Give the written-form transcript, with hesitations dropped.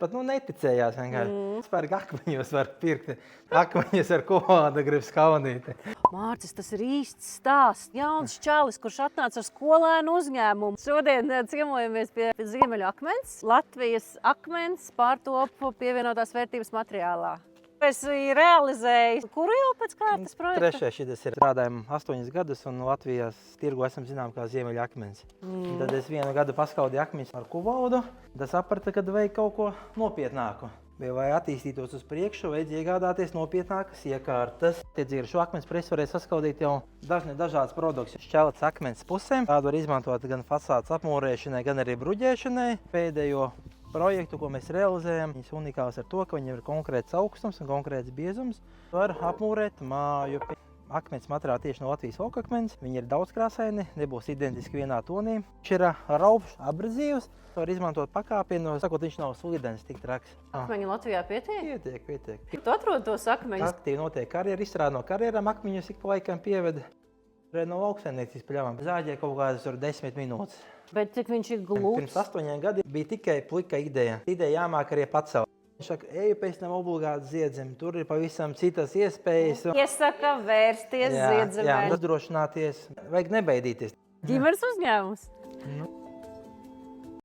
Pat neticējās vienkārši. Spērk akmeņos var pirkt. Akmeņos ar koda grib skaunīt. Mārcis, tas ir īsts stāsts. Jauns čalis, kurš atnāca ar skolēnu uzņēmumu. Šodien ciemojamies pie Ziemeļu akmens. Latvijas akmens pārtopu pievienotās vērtības materiālā. Es realizēju, kuru jau pēc kārtas projekta? Trešais šitas ir. Strādājam 8 gadus un Latvijas tirgu esam zinām kā Ziemeļu akmens. Tad es 1 gadu paskaudīju akmeņus ar kuvaudu. Tad sapratu, kad vajag kaut ko nopietnāku. Vai attīstītos uz priekšu, vajadzēja iegādāties nopietnākas iekārtas. Tiedzīgi ar šo akmens presu varēja saskaudīt jau dažādas produktus. Šķelets akmens pusēm. Tādu var izmantot gan fasādes apmūrēšanai, gan arī bruģēšanai. Pēdējo projektu, ko mēs realizējam, viņas unikāls ar to, ka viņam ir konkrēts augstums un konkrēts biezums. Var apmūrēt māju. Akmens materiāli tieši no Latvijas okakmens. Viņi ir daudzkrāsaini, nebūs identiski vienā tonī. Viņš ir raubs, abrazīvs. Var izmantot pakāpienos, sakot, viņš nav slidens, tik traks. Akmeņi Latvijā pietiek? Pietiek. Tu atrod tos akmeņus? Aktīvi notiek karjera, izstrāda no karjerām, akmeņus ik pa laikam pieveda. No lauksaimniecības pļavām. Zāģē kaut kādas 10 minūtes. Bet cik viņš ir glūts? Pirms 8 gadiem bija tikai plika ideja. Ideja jāmāk arī pacelt. Viņš saka, eju pēc tam obligāti Ziedzemi. Tur ir pavisam citas iespējas. Iesaka vērsties Ziedzemē. Jā, uzdrošināties. Vajag nebaidīties. Ģimenes uzņēmums? Nu.